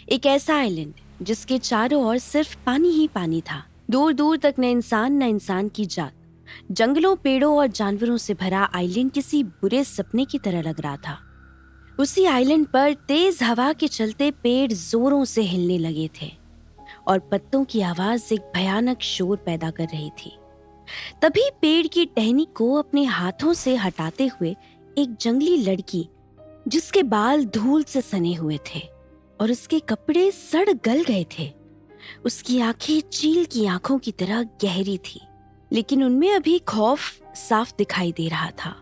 एक ऐसा आइलैंड जिसके चारों ओर सिर्फ पानी ही पानी था। दूर दूर तक न इंसान की जात। जंगलों, पेड़ों और जानवरों से भरा आइलैंड किसी बुरे सपने की तरह लग रहा था। उसी आइलैंड पर तेज हवा के चलते पेड़ जोरों से हिलने लगे थे और पत्तों की आवाज एक भयानक शोर पैदा कर रही थी। तभी पेड़ की टहनी को अपने हाथों से हटाते हुए एक जंगली लड़की, जिसके बाल धूल से सने हुए थे और उसके कपड़े सड़ गल गए थे, उसकी आंखें चील की आंखों की तरह गहरी थी, लेकिन उनमें अभी खौफ साफ दिखाई दे रहा था।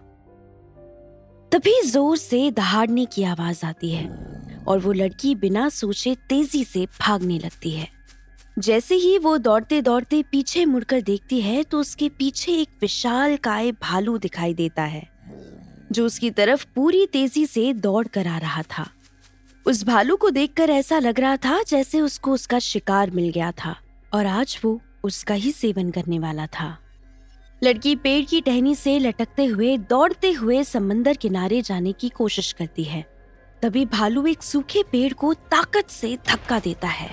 तभी जोर से दहाड़ने की आवाज आती है और वो लड़की बिना सोचे तेजी से भागने लगती है। जैसे ही वो दौड़ते दौड़ते पीछे मुड़कर देखती है तो उसके पीछे एक विशालकाय भालू दिखाई देता है, जो उसकी तरफ पूरी तेजी से दौड़ कर आ रहा था। उस भालू को देखकर ऐसा लग रहा था जैसे उसको उसका शिकार मिल गया था और आज वो उसका ही सेवन करने वाला था। लड़की पेड़ की टहनी से लटकते हुए दौड़ते हुए समंदर किनारे जाने की कोशिश करती है। तभी भालू एक सूखे पेड़ को ताकत से धक्का देता है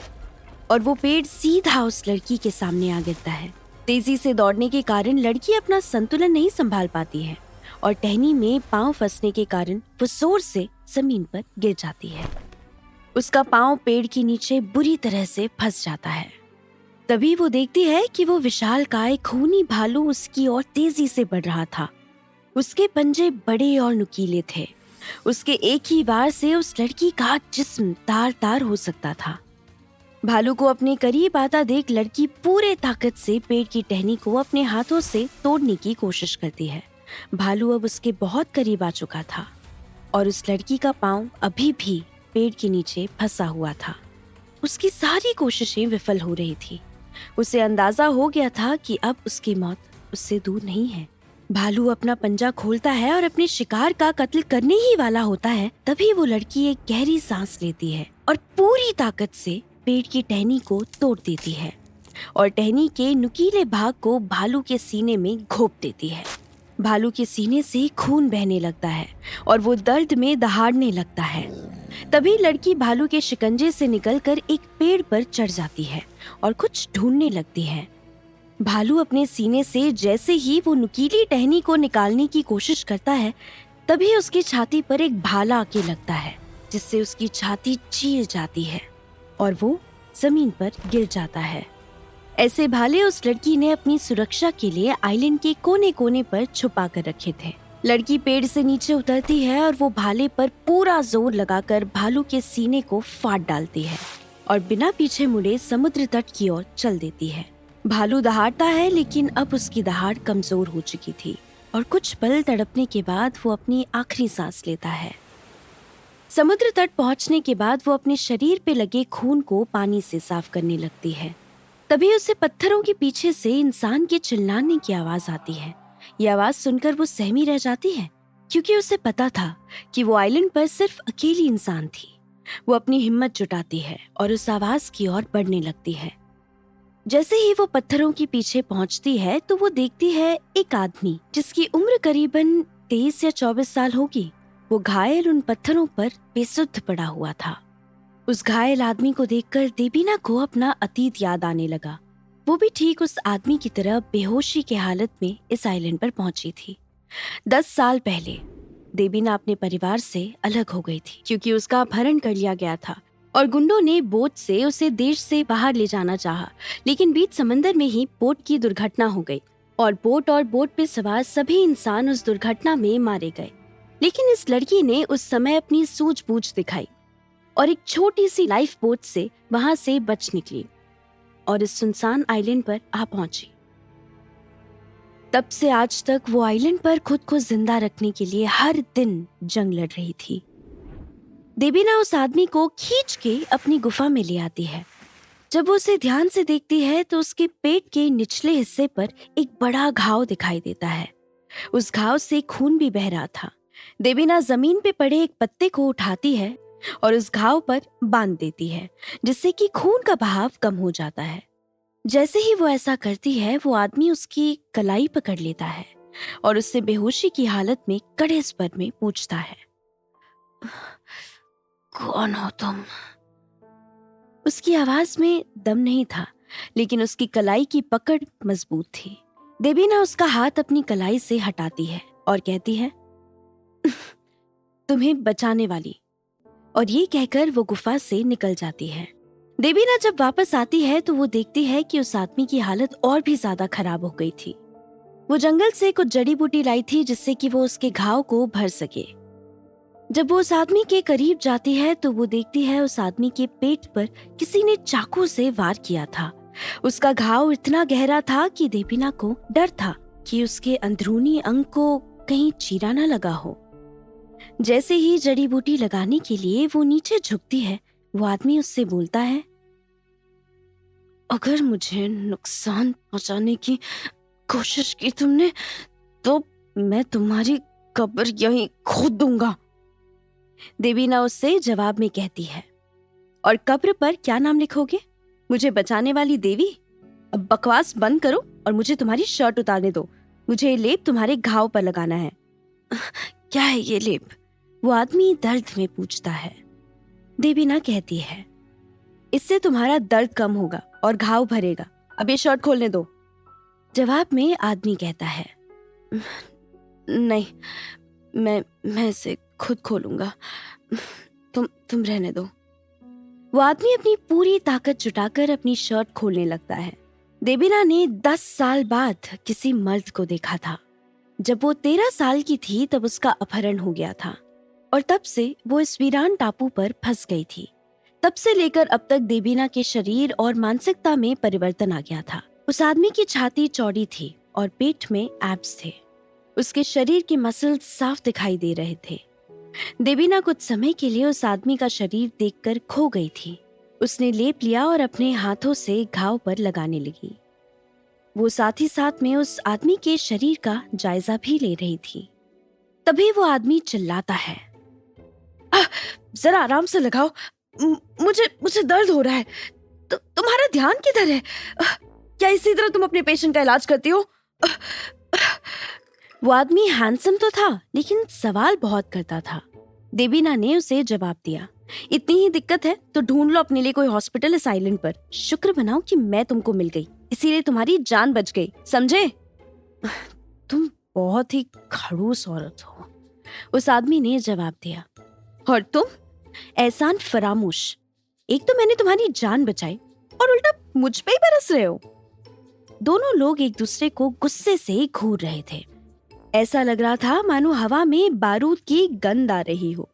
और वो पेड़ सीधा उस लड़की के सामने आ गिरता है। तेजी से दौड़ने के कारण लड़की अपना संतुलन नहीं संभाल पाती है और टहनी में पांव फंसने के कारण वो जोर से जमीन पर गिर जाती है। उसका पांव पेड़ के नीचे बुरी तरह से फंस जाता है। तभी वो देखती है कि वो विशालकाय खूनी भालू उसकी ओर तेजी से बढ़ रहा था। उसके पंजे बड़े और नुकीले थे। उसके एक ही वार से उस लड़की का जिस्म तार तार हो सकता था। भालू को अपने करीब आता देख लड़की पूरे ताकत से पेड़ की टहनी को अपने हाथों से तोड़ने की कोशिश करती है। भालू अब उसके बहुत करीब आ चुका था और उस लड़की का पांव अभी भी पेड़ के नीचे फंसा हुआ था। उसकी सारी कोशिशें विफल हो रही थी। उसे अंदाजा हो गया था कि अब उसकी मौत उससे दूर नहीं है। भालू अपना पंजा खोलता है और अपने शिकार का कत्ल करने ही वाला होता है। तभी वो लड़की एक गहरी सांस लेती है और पूरी ताकत से पेड़ की टहनी को तोड़ देती है और टहनी के नुकीले भाग को भालू के सीने में घोंप देती है। भालू के सीने से खून बहने लगता है और वो दर्द में दहाड़ने लगता है। तभी लड़की भालू के शिकंजे से निकलकर एक पेड़ पर चढ़ जाती है और कुछ ढूंढने लगती है। भालू अपने सीने से जैसे ही वो नुकीली टहनी को निकालने की कोशिश करता है, तभी उसकी छाती पर एक भाला आके लगता है, जिससे उसकी छाती चीर जाती है और वो जमीन पर गिर जाता है। ऐसे भाले उस लड़की ने अपनी सुरक्षा के लिए आइलैंड के कोने कोने पर छुपा कर रखे थे। लड़की पेड़ से नीचे उतरती है और वो भाले पर पूरा जोर लगाकर भालू के सीने को फाड़ डालती है और बिना पीछे मुड़े समुद्र तट की ओर चल देती है। भालू दहाड़ता है, लेकिन अब उसकी दहाड़ कमजोर हो चुकी थी और कुछ पल तड़पने के बाद वो अपनी आखिरी सांस लेता है। समुद्र तट पहुंचने के बाद वो अपने शरीर पे लगे खून को पानी से साफ करने लगती है। तभी उसे पत्थरों के पीछे से इंसान के चिल्लाने की आवाज आती है। ये आवाज सुनकर वो सहमी रह जाती है, क्योंकि उसे पता था कि वो आइलैंड पर सिर्फ अकेली इंसान थी। वो अपनी हिम्मत जुटाती है और उस आवाज की ओर बढ़ने लगती है। जैसे ही वो पत्थरों के पीछे पहुंचती है तो वो देखती है एक आदमी, जिसकी उम्र करीबन 23 या 24 साल होगी। वो घायल उन पत्थरों पर बेसुध पड़ा हुआ था। उस घायल आदमी को देखकर देबीना को अपना अतीत याद आने लगा। वो भी ठीक उस आदमी की तरह बेहोशी की हालत में इस आइलैंड पर पहुंची थी। 10 साल पहले देबीना अपने परिवार से अलग हो गई थी, क्योंकि उसका अपहरण कर लिया गया था और गुंडों ने बोट से उसे देश से बाहर ले जाना चाहा, लेकिन बीच समंदर में ही बोट की दुर्घटना हो गई और बोट पे सवार सभी इंसान उस दुर्घटना में मारे गए। लेकिन इस लड़की ने उस समय अपनी सूझबूझ दिखाई और एक छोटी सी लाइफ बोट से वहां से बच निकली और इस सुनसान आइलैंड पर आ पहुंची। तब से आज तक वो आइलैंड पर खुद को जिंदा रखने के लिए हर दिन जंग लड़ रही थी। देबीना उस आदमी को खींच के अपनी गुफा में ले आती है। जब वो उसे ध्यान से देखती है तो उसके पेट के निचले हिस्से पर एक बड़ा घाव दिखाई देता है। उस घाव से खून भी बह रहा था। देबीना जमीन पे पड़े एक पत्ते को उठाती है और उस घाव पर बांध देती है, जिससे कि खून का बहाव कम हो जाता है। जैसे ही वो ऐसा करती है, वो आदमी उसकी कलाई पकड़ लेता है और उससे बेहोशी की हालत में कड़े स्वर में पूछता है, कौन हो तुम? उसकी आवाज में दम नहीं था, लेकिन उसकी कलाई की पकड़ मजबूत थी। देबीना उसका हाथ अपनी कलाई से हटाती है और कहती है, तुम्हें बचाने वाली। और ये कहकर वो गुफा से निकल जाती है। देबीना जब वापस आती है तो वो देखती है कि उस आदमी की हालत और भी ज्यादा खराब हो गई थी। वो जंगल से कुछ जड़ी बूटी लाई थी जिससे कि वो उसके घाव को भर सके। जब वो उस आदमी के करीब जाती है तो वो देखती है उस आदमी के पेट पर किसी ने चाकू से वार किया था। उसका घाव इतना गहरा था कि देबीना को डर था कि उसके अंदरूनी अंग को कहीं चीरा न लगा हो। जैसे ही जड़ी बूटी लगाने के लिए वो नीचे झुकती है, वो आदमी उससे बोलता है, अगर मुझे नुकसान पहुंचाने की कोशिश की तुमने तो मैं तुम्हारी कब्र यहीं खोद दूंगा। देबीना उससे जवाब में कहती है, और कब्र पर क्या नाम लिखोगे? मुझे बचाने वाली देवी? अब बकवास बंद करो और मुझे तुम्हारी शर्ट उतारने दो। मुझे ये लेप तुम्हारे घाव पर लगाना है। क्या है ये लेप? वो आदमी दर्द में पूछता है। देबीना कहती है, इससे तुम्हारा दर्द कम होगा और घाव भरेगा। अब ये शर्ट खोलने दो। जवाब में आदमी कहता है, नहीं, मैं इसे खुद खोलूंगा। तुम रहने दो। वो आदमी अपनी पूरी ताकत जुटाकर अपनी शर्ट खोलने लगता है। देबीना ने 10 साल बाद किसी मर्द को देखा था। जब वो 13 साल की थी तब उसका अपहरण हो गया था और तब से वो इस वीरान टापू पर फंस गई थी। तब से लेकर अब तक देबीना के शरीर और मानसिकता में परिवर्तन आ गया था। उस आदमी की छाती चौड़ी थी और पेट में एब्स थे। उसके शरीर के मसल्स साफ दिखाई दे रहे थे। देबीना कुछ समय के लिए उस आदमी का शरीर देखकर खो गई थी। उसने लेप लिया और अपने हाथों से घाव पर लगाने लगी। वो साथ ही साथ में उस आदमी के शरीर का जायजा भी ले रही थी। तभी वो आदमी चिल्लाता है, जरा आराम से लगाओ, मुझे दर्द हो रहा है। तुम्हारा ध्यान किधर है? क्या इसी तरह तुम अपने पेशेंट का इलाज करती हो? वो आदमी हैंडसम तो था लेकिन सवाल बहुत करता था। देबीना ने उसे जवाब दिया, इतनी ही दिक्कत है तो ढूंढ लो अपने लिए कोई हॉस्पिटल इस आइलैंड पर। शुक्र मनाओ कि मैं तुमको मिल गई, इसीलिए तुम्हारी जान बच गई, समझे? तुम बहुत ही खड़ूस औरत हो, उस आदमी ने जवाब दिया। और तुम एहसान फरामोश। एक तो मैंने तुम्हारी जान बचाई और उल्टा मुझ पे ही बरस रहे हो। दोनों लोग एक दूसरे को गुस्से से घूर रहे थे। ऐसा लग रहा था मानो हवा में बारूद की गंध आ रही हो।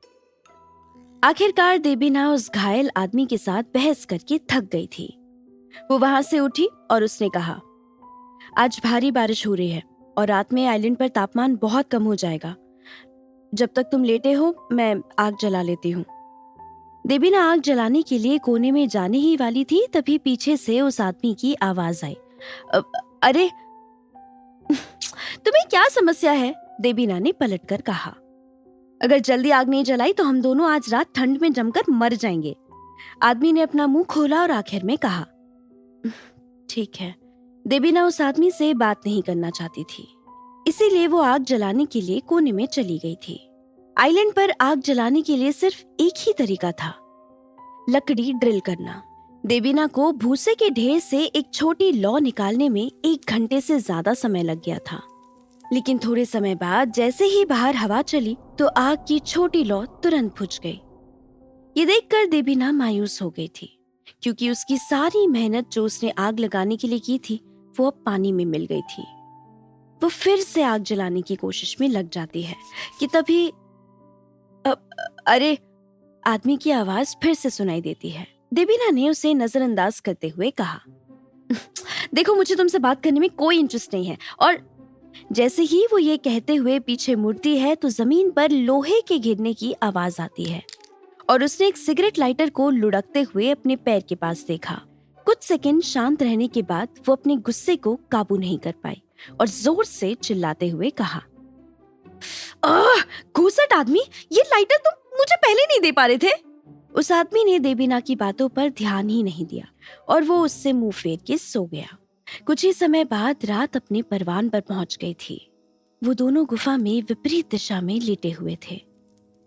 आखिरकार देबीना उस घायल आदमी के साथ बहस करके थक गई थी। वो वहां से उठी और उसने कहा, आज भारी बारिश हो रही है और रात में आइलैंड पर तापमान बहुत कम हो जाएगा। जब तक तुम लेटे हो मैं आग जला लेती हूँ। देबीना आग जलाने के लिए कोने में जाने ही वाली थी, तभी पीछे से उस आदमी की आवाज आई, अरे तुम्हें क्या समस्या है? देबीना ने पलटकर कहा, अगर जल्दी आग नहीं जलाई तो हम दोनों आज रात ठंड में जमकर मर जाएंगे। आदमी ने अपना मुंह खोला और आखिर में कहा, ठीक है। देबीना उस आदमी से बात नहीं करना चाहती थी, इसीलिए वो आग जलाने के लिए कोने में चली गई थी। आइलैंड पर आग जलाने के लिए सिर्फ एक ही तरीका था, लकड़ी ड्रिल करना। देबीना को भूसे के ढेर से एक छोटी लौ निकालने में 1 घंटे से ज्यादा समय लग गया था। लेकिन थोड़े समय बाद जैसे ही बाहर हवा चली तो आग की छोटी लौ तुरंत बुझ गई। ये देखकर देबीना मायूस हो गई थी, क्योंकि उसकी सारी मेहनत जो उसने आग लगाने के लिए की थी वो अब पानी में मिल गई थी। वो फिर से आग जलाने की कोशिश में लग जाती है कि तभी अरे, आदमी की आवाज फिर से सुनाई देती है। देबीना ने उसे नजरअंदाज करते हुए कहा, देखो मुझे तुमसे बात करने में कोई इंटरेस्ट नहीं है। और जैसे ही वो ये कहते हुए पीछे मुड़ती है तो जमीन पर लोहे के गिरने की आवाज आती है और उसने एक सिगरेट लाइटर को लुढ़कते हुए अपने पैर के पास देखा। कुछ सेकंड शांत रहने के बाद वो अपने गुस्से को काबू नहीं कर पाई और जोर से चिल्लाते हुए कहा, घूसट आदमी, ये लाइटर तुम मुझे पहले नहीं दे पा रहे थे। उस आदमी ने देबीना की बातों पर ध्यान ही नहीं दिया और वो उससे मुंह फेर के सो गया। कुछ ही समय बाद रात अपने परवान पर पहुंच गई थी। वो दोनों गुफा में विपरीत दिशा में लेटे हुए थे।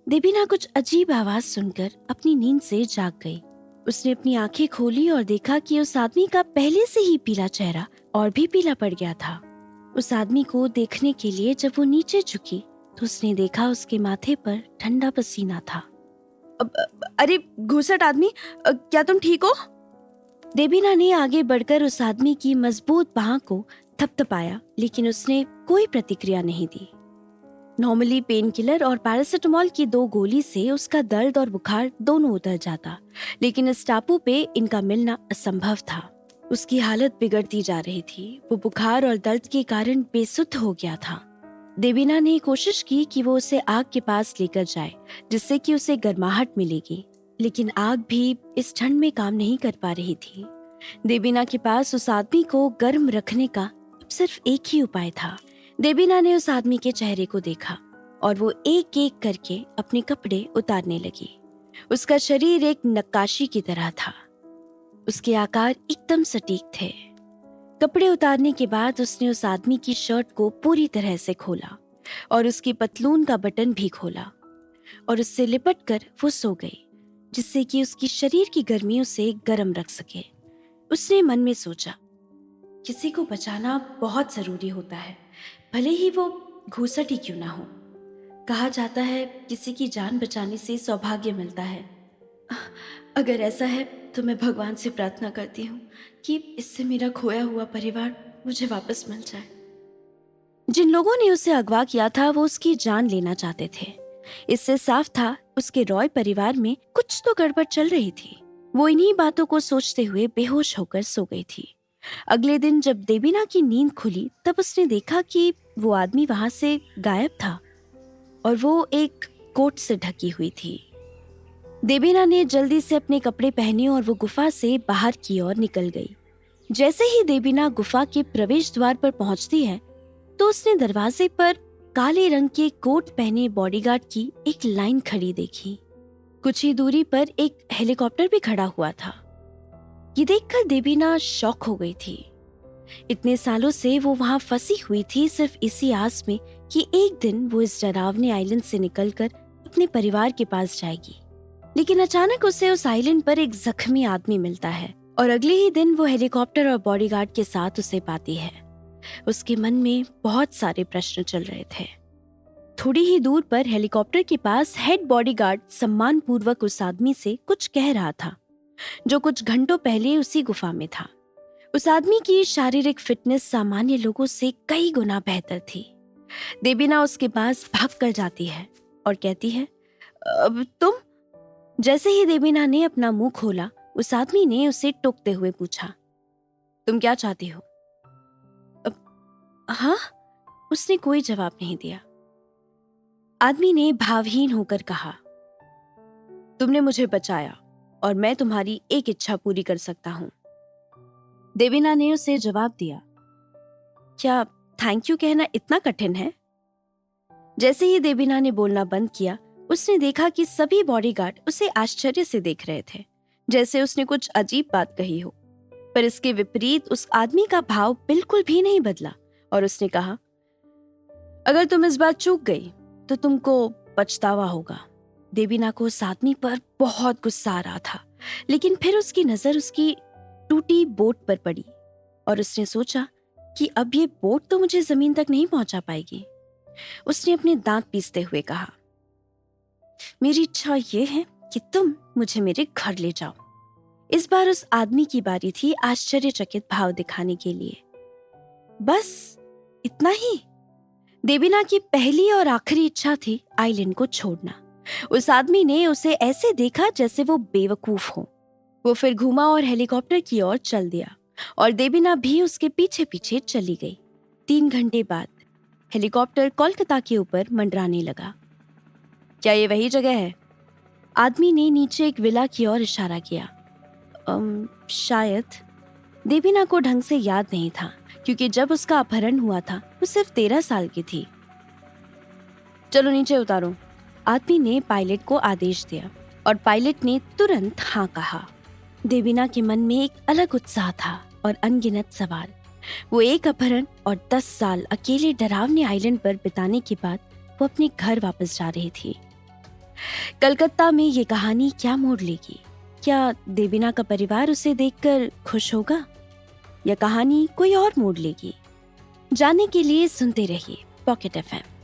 देबीना कुछ अजीब आवाज सुनकर अपनी नींद से जाग गई। उसने अपनी आंखें खोली और देखा कि उस आदमी का पहले से ही पीला चेहरा और भी पीला पड़ गया था। उस आदमी को देखने के लिए जब वो नीचे झुकी तो उसने देखा उसके माथे पर ठंडा पसीना था। अरे घूसट आदमी, क्या तुम ठीक हो? देबीना ने आगे बढ़कर उस आदमी की मजबूत बाह को थपथपाया, लेकिन उसने कोई प्रतिक्रिया नहीं दी। नॉर्मली पेन किलर और पैरासिटामोल की 2 गोली से उसका दर्द और बुखार दोनों उतर जाता, लेकिन इस टापू पे इनका मिलना असंभव था। उसकी हालत बिगड़ती जा रही थी। वो बुखार और दर्द के कारण बेसुध हो गया था। देबीना ने कोशिश की कि वो उसे आग के पास लेकर जाए, जिससे कि उसे गर्माहट मिलेगी, लेकिन आग भी इस ठंड में काम नहीं कर पा रही थी। देबीना के पास उस आदमी को गर्म रखने का अब सिर्फ एक ही उपाय था। देबीना ने उस आदमी के चेहरे को देखा और वो एक एक करके अपने कपड़े उतारने लगी। उसका शरीर एक नक्काशी की तरह था। उसके आकार एकदम सटीक थे। कपड़े उतारने के बाद उसने उस आदमी की शर्ट को पूरी तरह से खोला और उसकी पतलून का बटन भी खोला और उससे लिपट कर वो सो गई, जिससे कि उसकी शरीर की गर्मी उसे गर्म रख सके। उसने मन में सोचा, किसी को बचाना बहुत जरूरी होता है, भले ही वो घूसट ही क्यों ना हो। कहा जाता है किसी की जान बचाने से सौभाग्य मिलता है। अगर ऐसा है तो मैं भगवान से प्रार्थना करती हूँ कि इससे मेरा खोया हुआ परिवार मुझे वापस मिल जाए। जिन लोगों ने उसे अगवा किया था वो उसकी जान लेना चाहते थे। इससे साफ था उसके रॉय परिवार में कुछ तो गड़बड़ चल रही थी। वो इन्हीं बातों को सोचते हुए बेहोश होकर सो गई थी। अगले दिन जब देबीना की नींद खुली तब उसने देखा कि वो आदमी वहां से गायब था और वो एक कोट से ढकी हुई थी। देबीना ने जल्दी से अपने कपड़े पहने और वो गुफा से बाहर की ओर निकल गई। जैसे ही देबीना गुफा के प्रवेश द्वार पर पहुंचती है तो उसने दरवाजे पर काले रंग के कोट पहने बॉडीगार्ड की एक लाइन खड़ी देखी। कुछ ही दूरी पर एक हेलीकॉप्टर भी खड़ा हुआ था। ये देखकर देबीना शॉक हो गई थी। इतने सालों से वो वहां फंसी हुई थी सिर्फ इसी आस में कि एक दिन वो इस डरावने आइलैंड से निकलकर अपने परिवार के पास जाएगी। लेकिन अचानक उसे उस आइलैंड पर एक जख्मी आदमी मिलता है और अगले ही दिन वो हेलीकॉप्टर और बॉडीगार्ड के साथ उसे पाती है। उसके मन में बहुत सारे प्रश्न चल रहे थे। थोड़ी ही दूर पर हेलीकॉप्टर के पास हेड बॉडीगार्ड सम्मान पूर्वक उस आदमी से कुछ कह रहा था जो कुछ घंटों पहले उसी गुफा में था। उस आदमी की शारीरिक फिटनेस सामान्य लोगों से कई गुना बेहतर थी। देबीना उसके पास भाग कर जाती है और कहती है, अब तुम? जैसे ही देबीना ने अपना मुंह खोला उस आदमी ने उसे टोकते हुए पूछा, तुम क्या चाहती हो? हाँ, उसने कोई जवाब नहीं दिया। आदमी ने भावहीन होकर कहा, तुमने मुझे बचाया और मैं तुम्हारी एक इच्छा पूरी कर सकता हूं। देबीना ने उसे जवाब दिया, क्या थैंक यू कहना इतना कठिन है? जैसे ही देबीना ने बोलना बंद किया उसने देखा कि सभी बॉडीगार्ड उसे आश्चर्य से देख रहे थे, जैसे उसने कुछ अजीब बात कही हो। पर इसके विपरीत उस आदमी का भाव बिल्कुल भी नहीं बदला और उसने कहा, अगर तुम इस बार चूक गई तो तुमको पछतावा होगा। देबीना को उस आदमी पर बहुत गुस्सा आ रहा था, लेकिन फिर उसकी नजर उसकी टूटी बोट पर पड़ी और उसने सोचा कि अब ये बोट तो मुझे जमीन तक नहीं पहुंचा पाएगी। उसने अपने दांत पीसते हुए कहा, मेरी इच्छा यह है कि तुम मुझे मेरे घर ले जाओ। इस बार उस आदमी की बारी थी आश्चर्यचकित भाव दिखाने के लिए। बस इतना ही? देबीना की पहली और आखिरी इच्छा थी आइलैंड को छोड़ना। उस आदमी ने उसे ऐसे देखा जैसे वो बेवकूफ हो। वो फिर घूमा और हेलीकॉप्टर की ओर चल दिया और देबीना भी उसके पीछे पीछे चली गई। 3 घंटे बाद हेलीकॉप्टर कोलकाता के ऊपर मंडराने लगा। क्या ये वही जगह है? आदमी ने नीचे एक विला की ओर इशारा किया। शायद। देबीना को ढंग से याद नहीं था क्योंकि जब उसका अपहरण हुआ था वो सिर्फ 13 साल की थी। चलो नीचे उतारो, आदमी ने पायलट को आदेश दिया और पायलट ने तुरंत हाँ कहा। देबीना के मन में एक अलग उत्साह था और अनगिनत सवाल। वो एक अपहरण और 10 साल अकेले डरावने आइलैंड पर बिताने के बाद वो अपने घर वापस जा रही थी। कलकत्ता में ये कहानी क्या मोड़ लेगी? क्या देबीना का परिवार उसे देखकर खुश होगा या कहानी कोई और मोड़ लेगी? जानने के लिए सुनते रहिए पॉकेट एफएम।